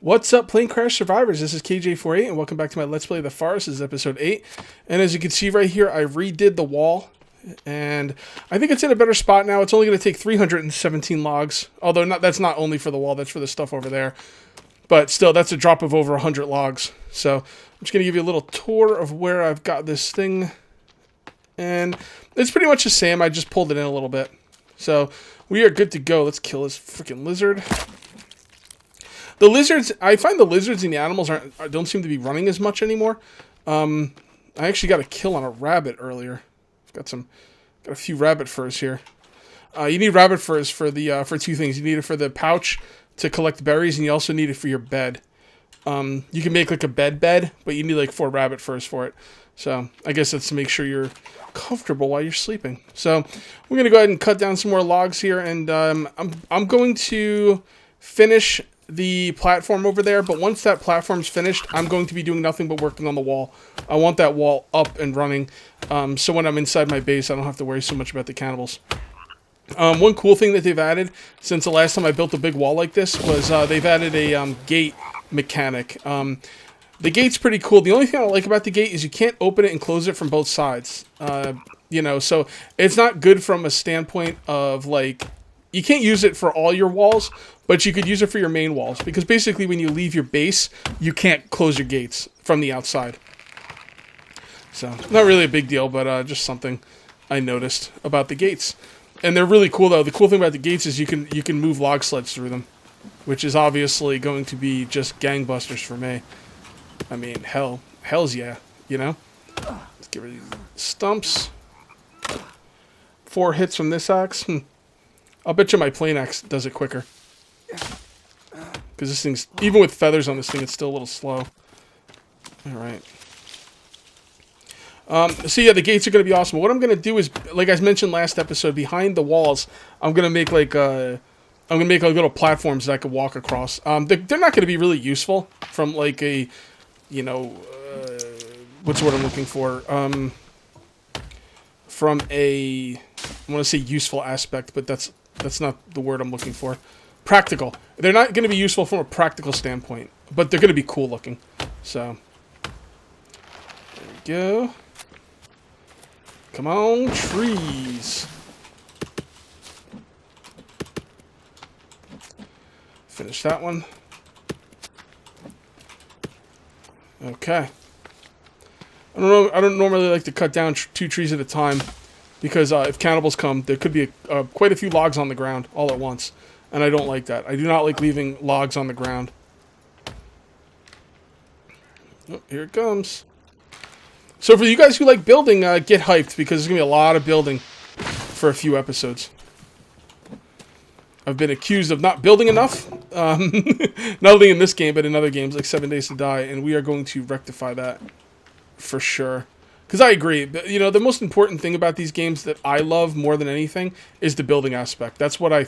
What's up, Plane Crash Survivors? This is KJ48, and welcome back to my Let's Play The Forest. This is episode 8, and as you can see right here, I redid the wall, and I think it's in a better spot now. It's only going to take 317 logs, although that's not only for the wall, that's for the stuff over there. But still, that's a drop of over 100 logs. So I'm just going to give you a little tour of where I've got this thing, and it's pretty much the same. I just pulled it in a little bit. So we are good to go. Let's kill this freaking lizard. The lizards, I find the lizards and the animals don't seem to be running as much anymore. I actually got a kill on a rabbit earlier. Got a few rabbit furs here. You need rabbit furs for two things. You need it for the pouch to collect berries, and you also need it for your bed. You can make like a bed, but you need like 4 rabbit furs for it. So I guess that's to make sure you're comfortable while you're sleeping. So we're gonna go ahead and cut down some more logs here, and I'm going to finish the platform over there, but once that platform's finished, I'm going to be doing nothing but working on the wall. I want that wall up and running, so when I'm inside my base, I don't have to worry so much about the cannibals. One cool thing that they've added since the last time I built a big wall like this was they've added a gate mechanic. The gate's pretty cool. The only thing I don't like about the gate is you can't open it and close it from both sides. So it's not good from a standpoint of like, you can't use it for all your walls, but you could use it for your main walls, because basically when you leave your base, you can't close your gates from the outside. So, not really a big deal, but just something I noticed about the gates. And they're really cool, though. The cool thing about the gates is you can move log sleds through them, which is obviously going to be just gangbusters for me. I mean, hell's yeah, you know? Let's get rid of these stumps. 4 hits from this axe. I'll bet you my plane axe does it quicker. Because this thing's, even with feathers on this thing, it's still a little slow. Alright. So yeah, the gates are going to be awesome. What I'm going to do is, like I mentioned last episode, behind the walls, I'm going to make like little platforms that I could walk across. They're not going to be really useful from like a, what's the word I'm looking for? From a, I want to say useful aspect, but that's not the word I'm looking for. Practical. They're not going to be useful from a practical standpoint, but they're going to be cool looking. So, there we go. Come on, trees. Finish that one. Okay. I don't normally like to cut down 2 trees at a time, because if cannibals come, there could be quite a few logs on the ground all at once. And I don't like that. I do not like leaving logs on the ground. Oh, here it comes. So for you guys who like building, get hyped, because there's going to be a lot of building for a few episodes. I've been accused of not building enough. Not only in this game, but in other games like 7 Days to Die. And we are going to rectify that for sure. Because I agree, the most important thing about these games that I love more than anything is the building aspect. That's what I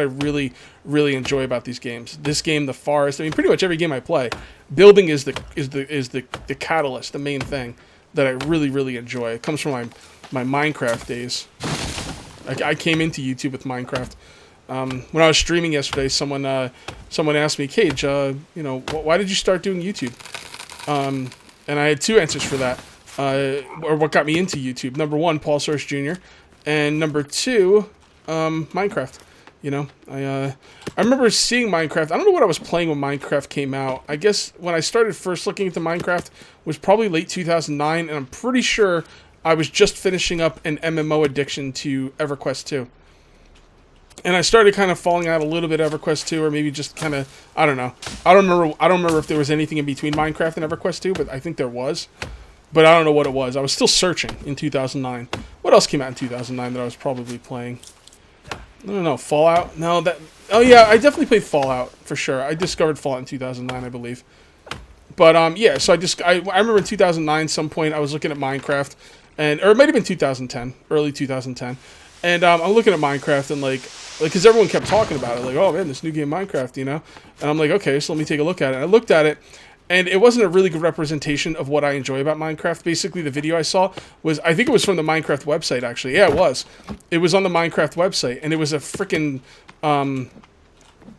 really, really enjoy about these games. This game, The Forest, I mean, pretty much every game I play, building is the catalyst, the main thing that I really, really enjoy. It comes from my Minecraft days. I came into YouTube with Minecraft. When I was streaming yesterday, someone asked me, Cage, why did you start doing YouTube? And I had 2 answers for that. Or what got me into YouTube. Number 1, Paul Source Jr. And number 2, Minecraft. I remember seeing Minecraft. I don't know what I was playing when Minecraft came out. I guess when I started first looking into Minecraft was probably late 2009, and I'm pretty sure I was just finishing up an MMO addiction to EverQuest 2. And I started kind of falling out a little bit EverQuest 2, or maybe just kind of, I don't know. I don't remember if there was anything in between Minecraft and EverQuest 2, but I think there was. But I don't know what it was. I was still searching in 2009. What else came out in 2009 that I was probably playing? I don't know. Fallout? No, that... Oh, yeah, I definitely played Fallout, for sure. I discovered Fallout in 2009, I believe. But, yeah, so I remember in 2009, some point, I was looking at Minecraft, or it might have been 2010, early 2010. And I'm looking at Minecraft, and, because everyone kept talking about it. Like, oh, man, this new game, Minecraft, And I'm like, okay, so let me take a look at it. And I looked at it, and it wasn't a really good representation of what I enjoy about Minecraft. Basically, the video I saw was, I think it was from the Minecraft website, actually. Yeah, it was. It was on the Minecraft website, and it was a freaking,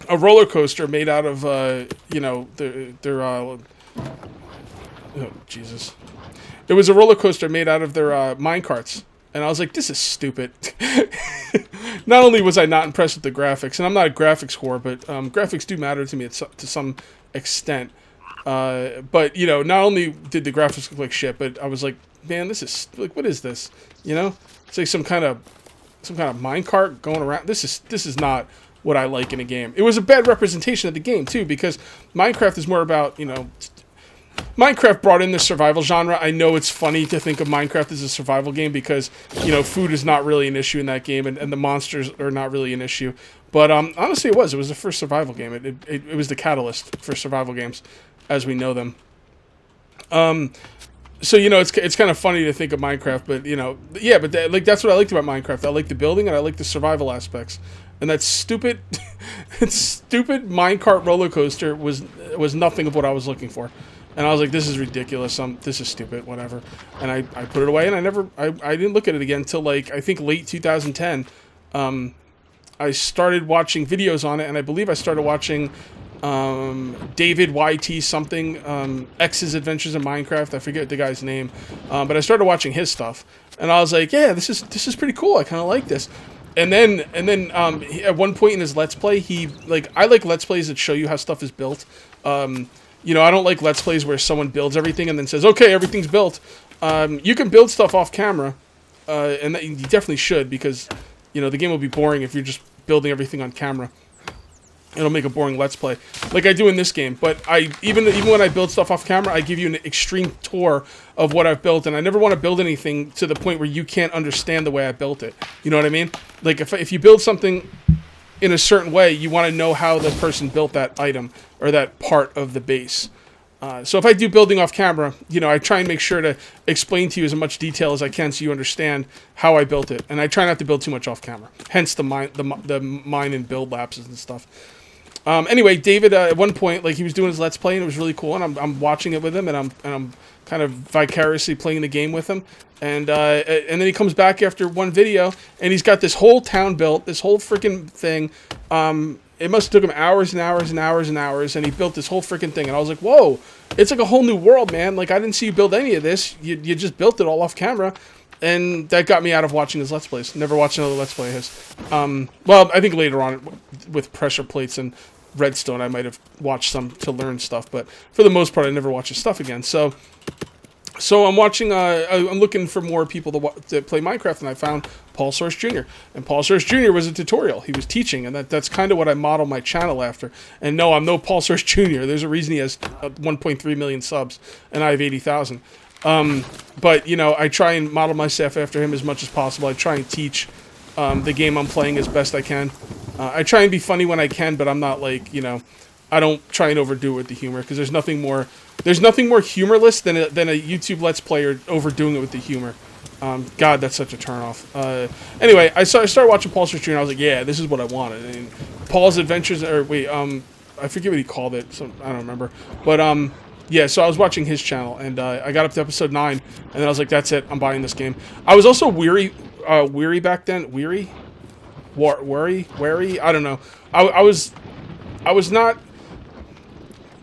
a roller coaster made out of oh Jesus. It was a roller coaster made out of their mine carts. And I was like, this is stupid. Not only was I not impressed with the graphics, and I'm not a graphics whore, but graphics do matter to me to some extent. But, you know, not only did the graphics look like shit, but I was like, man, this is, like, what is this? You know? It's like some kind of minecart going around. This is not what I like in a game. It was a bad representation of the game, too, because Minecraft is more about, you know... Minecraft brought in the survival genre. I know it's funny to think of Minecraft as a survival game because, you know, food is not really an issue in that game, and the monsters are not really an issue. But honestly, it was. It was the first survival game. It was the catalyst for survival games as we know them. So, you know, it's kind of funny to think of Minecraft, but, you know, yeah, but that's what I liked about Minecraft. I like the building, and I like the survival aspects. And that stupid, stupid minecart roller coaster was nothing of what I was looking for. And I was like, this is ridiculous. This is stupid, whatever. And I put it away, and I didn't look at it again until, like, I think late 2010. I started watching videos on it, and I believe I started watching David YT something, X's Adventures in Minecraft. I forget the guy's name. But I started watching his stuff. And I was like, yeah, this is pretty cool. I kind of like this. And then at one point in his Let's Play, I like Let's Plays that show you how stuff is built. You know, I don't like Let's Plays where someone builds everything and then says, okay, everything's built. You can build stuff off camera, and that you definitely should, because, you know, the game will be boring if you're just building everything on camera. It'll make a boring Let's Play, like I do in this game. But even when I build stuff off camera, I give you an extreme tour of what I've built, and I never want to build anything to the point where you can't understand the way I built it. You know what I mean? Like, if you build something in a certain way, you want to know how the person built that item or that part of the base. So if I do building off camera, you know, I try and make sure to explain to you as much detail as I can so you understand how I built it. And I try not to build too much off camera. Hence the mine and build lapses and stuff. Anyway, David, at one point, like, he was doing his Let's Play, and it was really cool, and I'm watching it with him, and I'm kind of vicariously playing the game with him. And then he comes back after one video, and he's got this whole town built, this whole freaking thing. It must have took him hours and hours and hours and hours, and he built this whole freaking thing. And I was like, whoa, it's like a whole new world, man. Like, I didn't see you build any of this. You just built it all off camera. And that got me out of watching his Let's Plays. Never watched another Let's Play of his. Well, I think later on, with pressure plates and Redstone, I might have watched some to learn stuff. But for the most part, I never watched his stuff again. So I'm watching, I'm looking for more people to play Minecraft, and I found Paul Source Jr. And Paul Source Jr. was a tutorial. He was teaching, and that's kind of what I model my channel after. And no, I'm no Paul Source Jr. There's a reason he has 1.3 million subs, and I have 80,000. But, you know, I try and model myself after him as much as possible. I try and teach the game I'm playing as best I can. I try and be funny when I can, but I'm not like, you know, I don't try and overdo it with the humor, because there's nothing more humorless than a YouTube Let's Player overdoing it with the humor. God, that's such a turnoff. Anyway, I started watching Paul's Street, and I was like, yeah, this is what I wanted. And Paul's Adventures, or wait, I forget what he called it. So I don't remember. But yeah, so I was watching his channel, and I got up to episode 9, and then I was like, that's it, I'm buying this game. I was also weary back then. Wary? I don't know. I was not,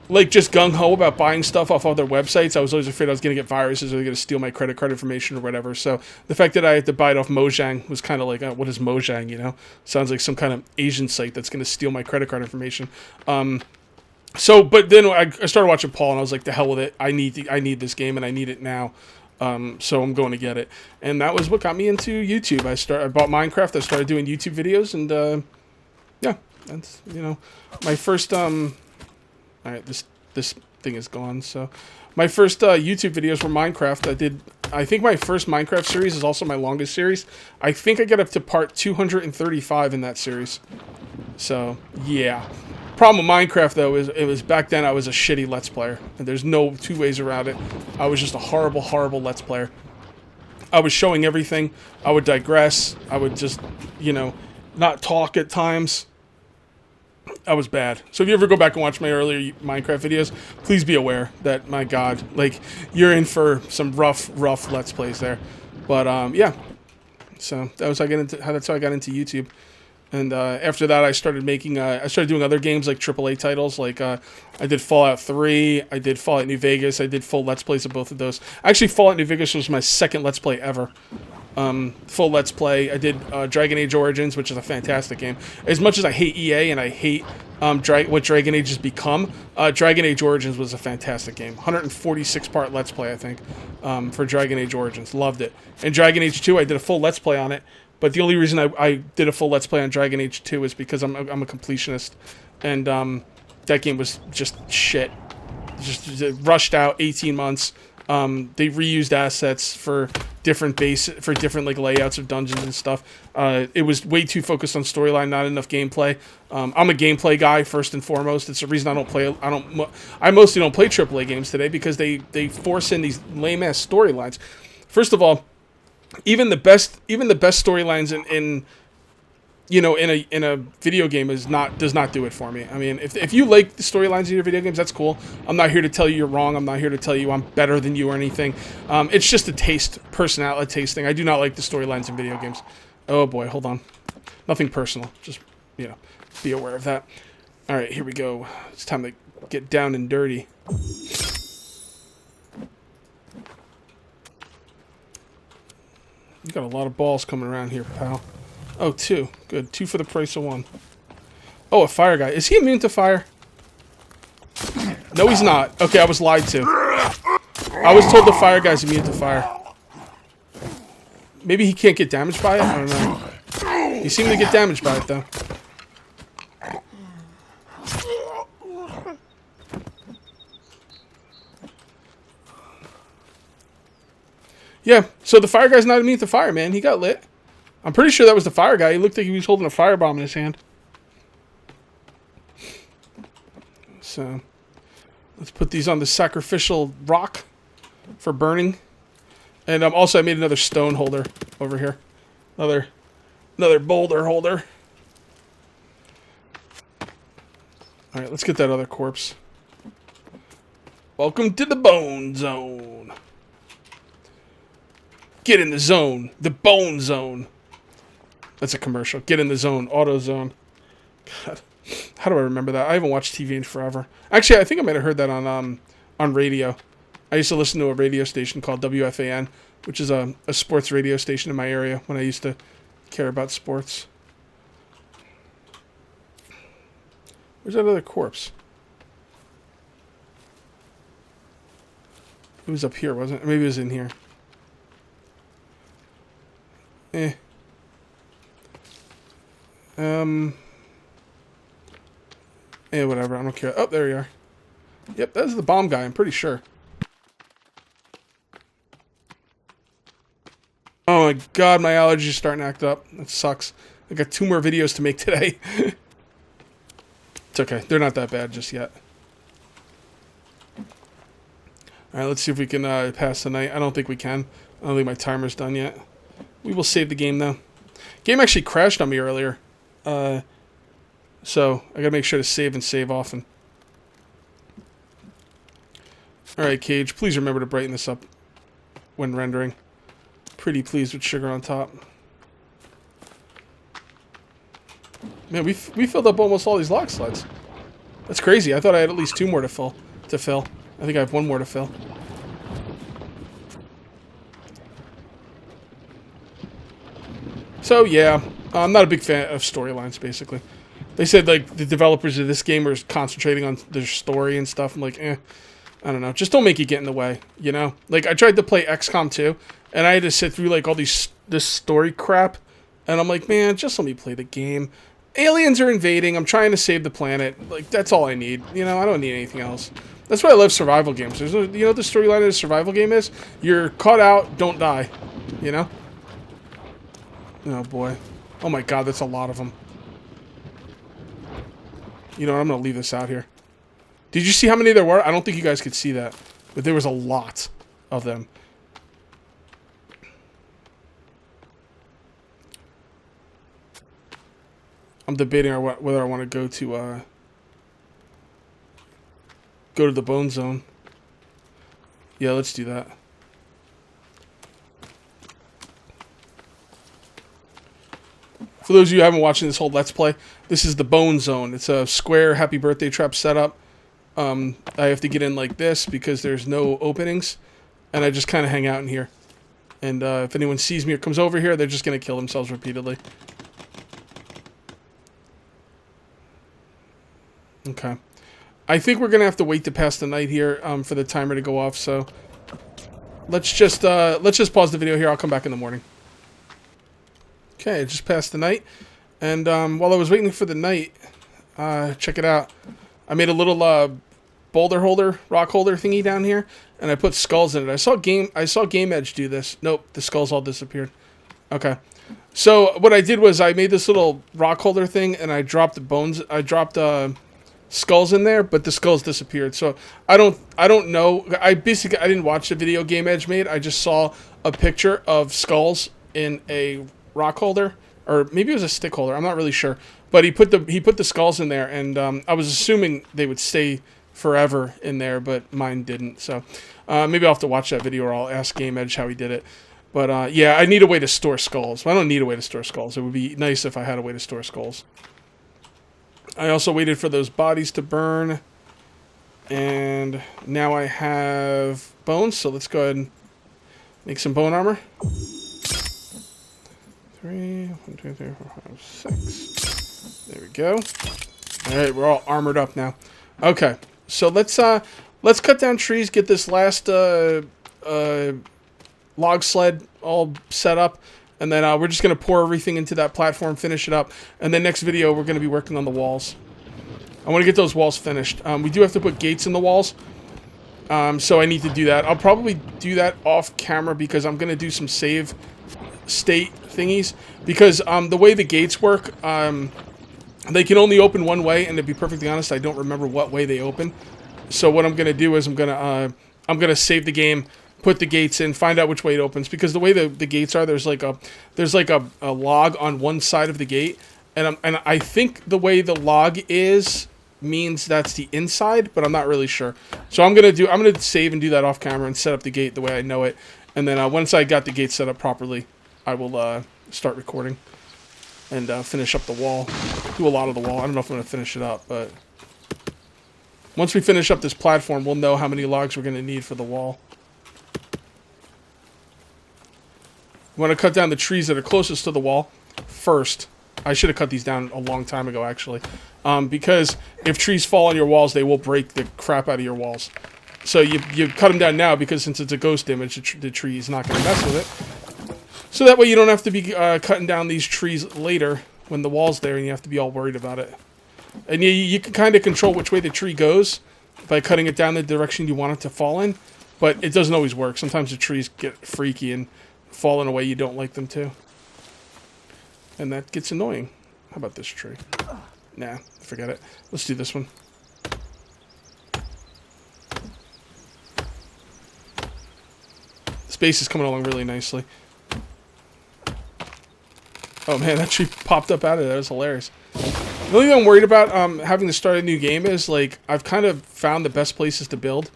like, just gung-ho about buying stuff off other websites. I was always afraid I was going to get viruses or they're going to steal my credit card information or whatever. So the fact that I had to buy it off Mojang was kind of like, what is Mojang, you know? Sounds like some kind of Asian site that's going to steal my credit card information. But then I started watching Paul, and I was like, the hell with it. I need this game, and I need it now. So I'm going to get it. And that was what got me into YouTube. I bought Minecraft. I started doing YouTube videos, and yeah, that's, you know, my first all right, this thing is gone. So my first YouTube videos were Minecraft. I think my first Minecraft series is also my longest series. I think I got up to part 235 in that series. So yeah. Problem with Minecraft, though, is it was back then I was a shitty Let's Player, and there's no two ways around it. I was just a horrible, horrible Let's Player. I was showing everything. I would digress. I would just, you know, not talk at times. I was bad. So if you ever go back and watch my earlier Minecraft videos, please be aware that, my God, like, you're in for some rough Let's Plays there. But yeah, so that's how I got into YouTube. And after that, I started making. I started doing other games like AAA titles. Like I did Fallout 3. I did Fallout New Vegas. I did full Let's Plays of both of those. Actually, Fallout New Vegas was my second Let's Play ever. Full Let's Play. I did Dragon Age Origins, which is a fantastic game. As much as I hate EA and I hate what Dragon Age has become, Dragon Age Origins was a fantastic game. 146-part Let's Play, I think, for Dragon Age Origins. Loved it. And Dragon Age 2, I did a full Let's Play on it. But the only reason I did a full Let's Play on Dragon Age 2 is because I'm a completionist. And that game was just shit. Just rushed out, 18 months. They reused assets for different like layouts of dungeons and stuff. It was way too focused on storyline, not enough gameplay. I'm a gameplay guy first and foremost. It's the reason I mostly don't play AAA games today, because they force in these lame ass storylines. First of all, even the best storylines in a video game does not do it for me. I mean, if you like the storylines in your video games, that's cool. I'm not here to tell you you're wrong. I'm not here to tell you I'm better than you or anything. It's just a personality taste thing. I do not like the storylines in video games. Oh boy, hold on. Nothing personal. Just, be aware of that. All right, here we go. It's time to get down and dirty. You got a lot of balls coming around here, pal. Oh, 2. Good. 2 for the price of 1. Oh, a fire guy. Is he immune to fire? No, he's not. Okay, I was lied to. I was told the fire guy's immune to fire. Maybe he can't get damaged by it? I don't know. He seemed to get damaged by it, though. Yeah, so the fire guy's not immune to fire, man. He got lit. I'm pretty sure that was the fire guy. He looked like he was holding a firebomb in his hand. So, let's put these on the sacrificial rock for burning. And also I made another stone holder over here. Another boulder holder. Alright, let's get that other corpse. Welcome to the bone zone. Get in the zone. The bone zone. That's a commercial. Get in the zone. Auto zone. God. How do I remember that? I haven't watched TV in forever. Actually, I think I might have heard that on radio. I used to listen to a radio station called WFAN, which is a sports radio station in my area when I used to care about sports. Where's that other corpse? It was up here, wasn't it? Maybe it was in here. Whatever. I don't care. Oh, there you are. Yep, that's the bomb guy. I'm pretty sure. Oh my god, my allergies are starting to act up. That sucks. I got 2 more videos to make today. It's okay. They're not that bad just yet. Alright, let's see if we can pass the night. I don't think we can. I don't think my timer's done yet. We will save the game, though. Game actually crashed on me earlier. So, I gotta make sure to save and save often. Alright, Cage, please remember to brighten this up when rendering. Pretty pleased with sugar on top. Man, we filled up almost all these log slides. That's crazy. I thought I had at least 2 more to fill. I think I have 1 more to fill. So, yeah. I'm not a big fan of storylines, basically. They said, like, the developers of this game are concentrating on their story and stuff. I'm like, I don't know. Just don't make it get in the way, you know? Like, I tried to play XCOM 2, and I had to sit through, like, all this story crap. And I'm like, man, just let me play the game. Aliens are invading. I'm trying to save the planet. Like, that's all I need. You know, I don't need anything else. That's why I love survival games. There's no, you know what the storyline of a survival game is? You're caught out, don't die. You know? Oh, boy. Oh, my God, that's a lot of them. You know what? I'm going to leave this out here. Did you see how many there were? I don't think you guys could see that. But there was a lot of them. I'm debating whether I want to go to the bone zone. Yeah, let's do that. For those of you who haven't watched this whole Let's Play, this is the Bone Zone. It's a square Happy Birthday trap setup. I have to get in like this because there's no openings, and I just kind of hang out in here. And if anyone sees me or comes over here, they're just going to kill themselves repeatedly. Okay. I think we're going to have to wait to pass the night here for the timer to go off, so let's just pause the video here. I'll come back in the morning. Okay, I just passed the night, and while I was waiting for the night, check it out. I made a little boulder holder, rock holder thingy down here, and I put skulls in it. I saw Game Edge do this. Nope, the skulls all disappeared. Okay. So what I did was I made this little rock holder thing, and I dropped skulls in there, but the skulls disappeared. So I don't know. I didn't watch the video Game Edge made. I just saw a picture of skulls in a rock holder, or maybe it was a stick holder. I'm not really sure. But he put the skulls in there, and I was assuming they would stay forever in there, but mine didn't. So maybe I'll have to watch that video, or I'll ask Game Edge how he did it. But yeah, I need a way to store skulls. Well, I don't need a way to store skulls. It would be nice if I had a way to store skulls. I also waited for those bodies to burn, and now I have bones. So let's go ahead and make some bone armor. 3, 1, 2, 3, 4, 5, 6. There we go. All right, we're all armored up now. Okay, so let's cut down trees, get this last log sled all set up, and then we're just gonna pour everything into that platform, finish it up, and then next video we're gonna be working on the walls. I want to get those walls finished. We do have to put gates in the walls, so I need to do that. I'll probably do that off camera because I'm gonna do some save state thingies, because the way the gates work, they can only open one way, and to be perfectly honest, I don't remember what way they open. So what I'm gonna do is I'm gonna save the game, put the gates in, find out which way it opens, because the way the gates are, there's like a log on one side of the gate, and I think the way the log is means that's the inside, but I'm not really sure. So I'm gonna save and do that off camera and set up the gate the way I know it, and then once I got the gate set up properly, I will start recording and finish up the wall. Do a lot of the wall. I don't know if I'm gonna finish it up, but once we finish up this platform, we'll know how many logs we're gonna need for the wall. We want to cut down the trees that are closest to the wall first. I should have cut these down a long time ago, actually. Because if trees fall on your walls, they will break the crap out of your walls. So you cut them down now, because since it's a ghost image, the tree is not going to mess with it. So that way you don't have to be cutting down these trees later when the wall's there and you have to be all worried about it. And you can kind of control which way the tree goes by cutting it down the direction you want it to fall in. But it doesn't always work. Sometimes the trees get freaky and fall in a way you don't like them to. And that gets annoying. How about this tree? Nah, forget it. Let's do this one. This base is coming along really nicely. Oh man, that tree popped up out of there. That was hilarious. The only thing I'm worried about having to start a new game is, like, I've kind of found the best places to build.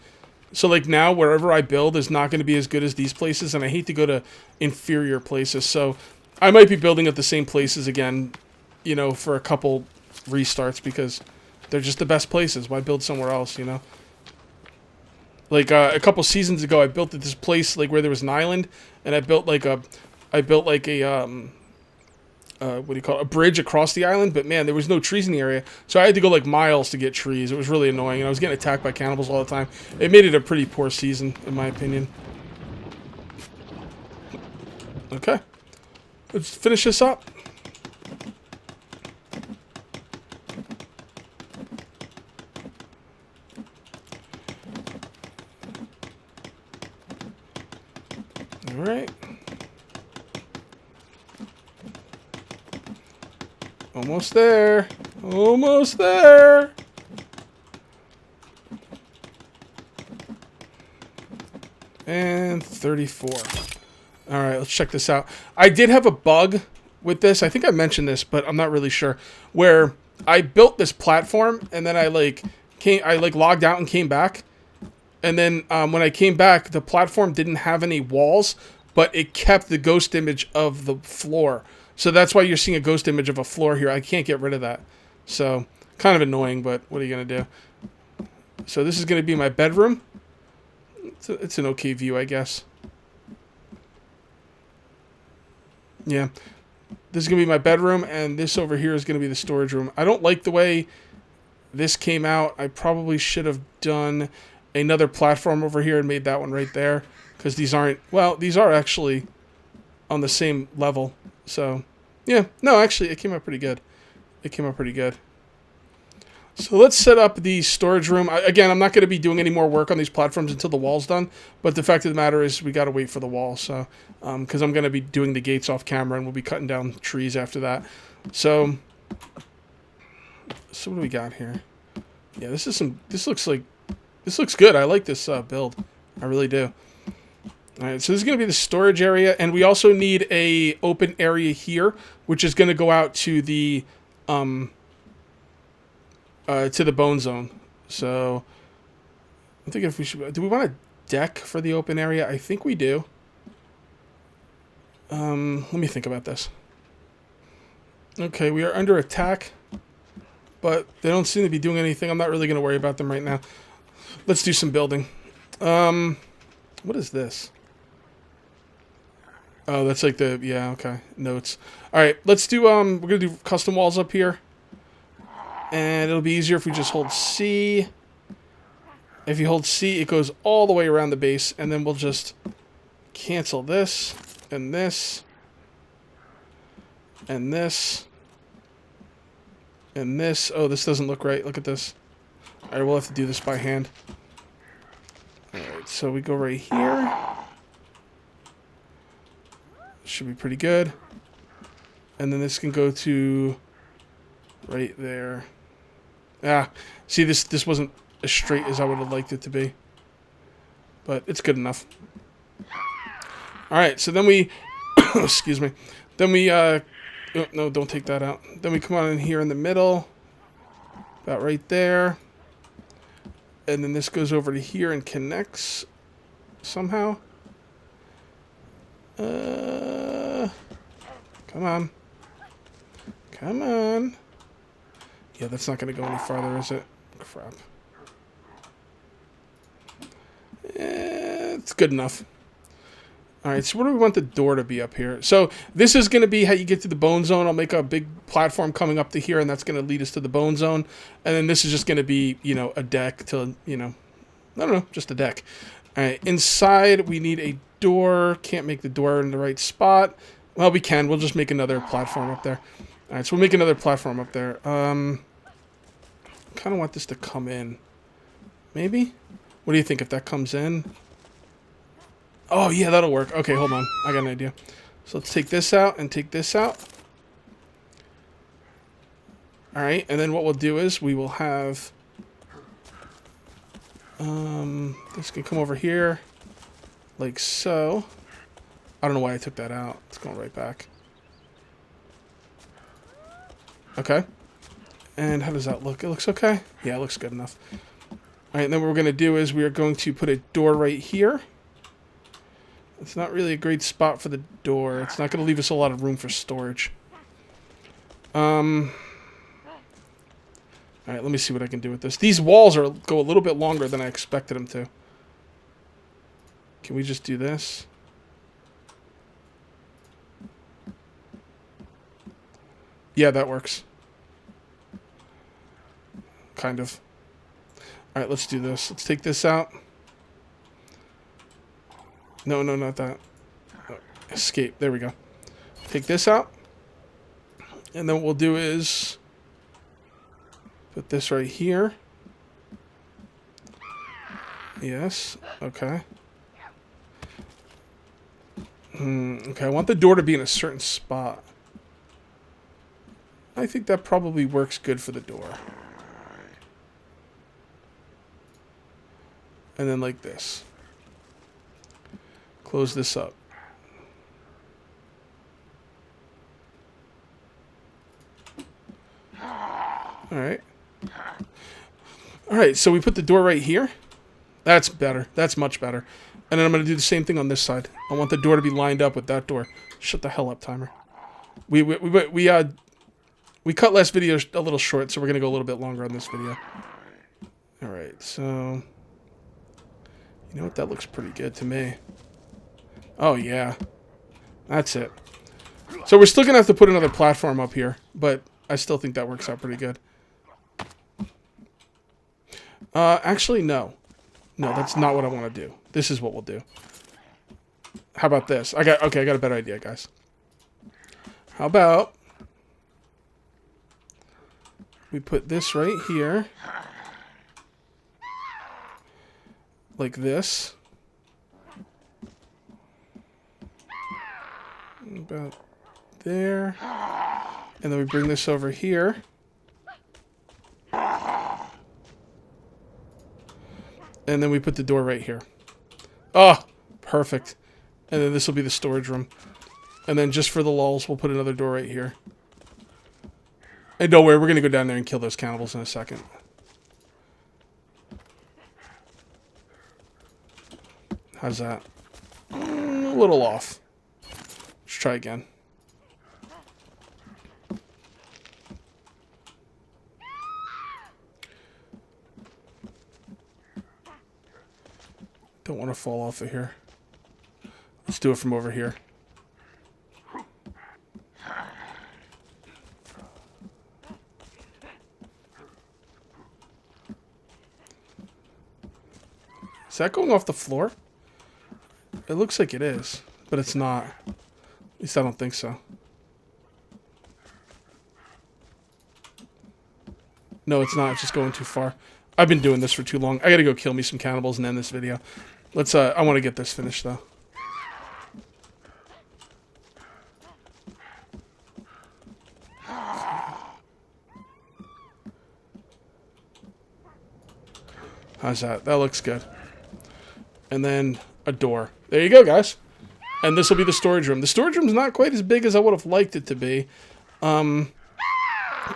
So, like, now wherever I build is not going to be as good as these places, and I hate to go to inferior places. So I might be building at the same places again, you know, for a couple restarts, because they're just the best places. Why build somewhere else, you know? Like, a couple seasons ago, I built at this place, like, where there was an island, and I built like a what do you call it? A bridge across the island, but man, there was no trees in the area, so I had to go like miles to get trees. It was really annoying, and I was getting attacked by cannibals all the time. It made it a pretty poor season, in my opinion. Okay, let's finish this up. All right. Almost there. Almost there. And 34. All right, let's check this out. I did have a bug with this. I think I mentioned this, but I'm not really sure. Where I built this platform, and then I logged out and came back. And then when I came back, the platform didn't have any walls, but it kept the ghost image of the floor. So that's why you're seeing a ghost image of a floor here. I can't get rid of that. So kind of annoying, but what are you going to do? So this is going to be my bedroom. It's an okay view, I guess. Yeah. This is going to be my bedroom, and this over here is going to be the storage room. I don't like the way this came out. I probably should have done another platform over here and made that one right there, because these aren't, well, these are actually on the same level. So, yeah. No, actually, it came out pretty good. It came out pretty good. So let's set up the storage room. Again, I'm not going to be doing any more work on these platforms until the wall's done. But the fact of the matter is we got to wait for the wall. So, because I'm going to be doing the gates off camera and we'll be cutting down trees after that. So what do we got here? Yeah, this looks good. I like this build. I really do. All right, so this is going to be the storage area. And we also need a open area here, which is going to go out to the bone zone. So I'm thinking if we should, do we want a deck for the open area? I think we do. Let me think about this. Okay, we are under attack, but they don't seem to be doing anything. I'm not really going to worry about them right now. Let's do some building. What is this? Oh, that's like the, yeah, okay, notes. All right, let's do, we're going to do custom walls up here. And it'll be easier if we just hold C. If you hold C, it goes all the way around the base. And then we'll just cancel this, and this, and this, and this. Oh, this doesn't look right. Look at this. All right, we'll have to do this by hand. All right, so we go right here. Should be pretty good. And then this can go to right there. Ah, see, this wasn't as straight as I would have liked it to be. But it's good enough. Alright, so then we... excuse me. Then we, oh, no, don't take that out. Then we come on in here in the middle. About right there. And then this goes over to here and connects somehow. Come on. Come on. Yeah, that's not going to go any farther, is it? Crap. It's good enough. Alright, so where do we want the door to be up here? So this is going to be how you get to the bone zone. I'll make a big platform coming up to here, and that's going to lead us to the bone zone. And then this is just going to be, you know, a deck to, you know, I don't know, just a deck. Alright, inside we need a door. Can't make the door in the right spot. Well, we can. We'll just make another platform up there. Alright, so we'll make another platform up there. Kind of want this to come in. Maybe? What do you think if that comes in? Oh, yeah, that'll work. Okay, hold on. I got an idea. So let's take this out and take this out. Alright, and then what we'll do is we will have... this can come over here. Like so. I don't know why I took that out. It's going right back. Okay. And how does that look? It looks okay? Yeah, it looks good enough. Alright, and then what we're going to do is we are going to put a door right here. It's not really a great spot for the door. It's not going to leave us a lot of room for storage. Alright, let me see what I can do with this. These walls go a little bit longer than I expected them to. Can we just do this? Yeah, that works. Kind of. Alright, let's do this. Let's take this out. No, not that. Oh, escape. There we go. Take this out. And then what we'll do is put this right here. Yes. Okay. Okay, I want the door to be in a certain spot. I think that probably works good for the door. And then like this. Close this up. Alright. Alright, so we put the door right here. That's better. That's much better. And then I'm going to do the same thing on this side. I want the door to be lined up with that door. Shut the hell up, timer. We cut last video a little short, so we're gonna go a little bit longer on this video. All right, so you know what? That looks pretty good to me. Oh yeah, that's it. So we're still gonna have to put another platform up here, but I still think that works out pretty good. Actually, no. No, that's not what I want to do. This is what we'll do. How about this? I got a better idea, guys. How about we put this right here, like this. About there. And then we bring this over here. And then we put the door right here. Oh, perfect. And then this will be the storage room. And then just for the lulz, we'll put another door right here. And don't worry, we're going to go down there and kill those cannibals in a second. How's that? A little off. Let's try again. Don't want to fall off of here. Let's do it from over here. Is that going off the floor? It looks like it is, but it's not. At least I don't think so. No, it's not. It's just going too far. I've been doing this for too long. I gotta go kill me some cannibals and end this video. Let's, I want to get this finished, though. How's that? That looks good. And then a door. There you go, guys. And this will be the storage room. The storage room's not quite as big as I would have liked it to be. But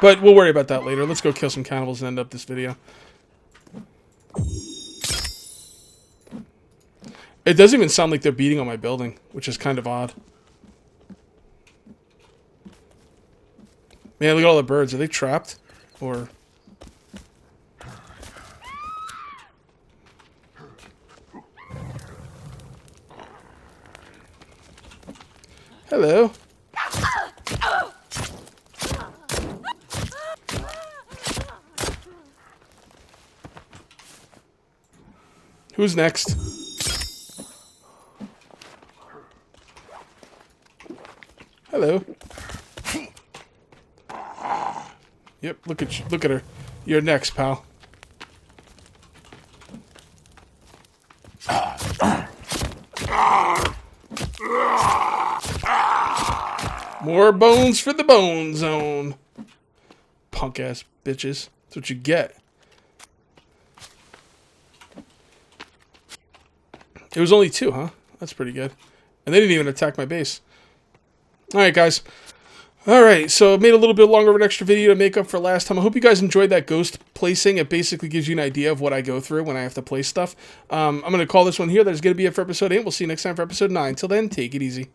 we'll worry about that later. Let's go kill some cannibals and end up this video. It doesn't even sound like they're beating on my building, which is kind of odd. Man, look at all the birds. Are they trapped? Or... Hello. Who's next? Hello. Yep, look at you. Look at her. You're next, pal. More bones for the bone zone. Punk ass bitches. That's what you get. It was only 2, huh? That's pretty good. And they didn't even attack my base. Alright, guys. Alright, so I made a little bit longer of an extra video to make up for last time. I hope you guys enjoyed that ghost placing. It basically gives you an idea of what I go through when I have to place stuff. I'm going to call this one here. That's going to be it for episode 8. We'll see you next time for episode 9. Till then, take it easy.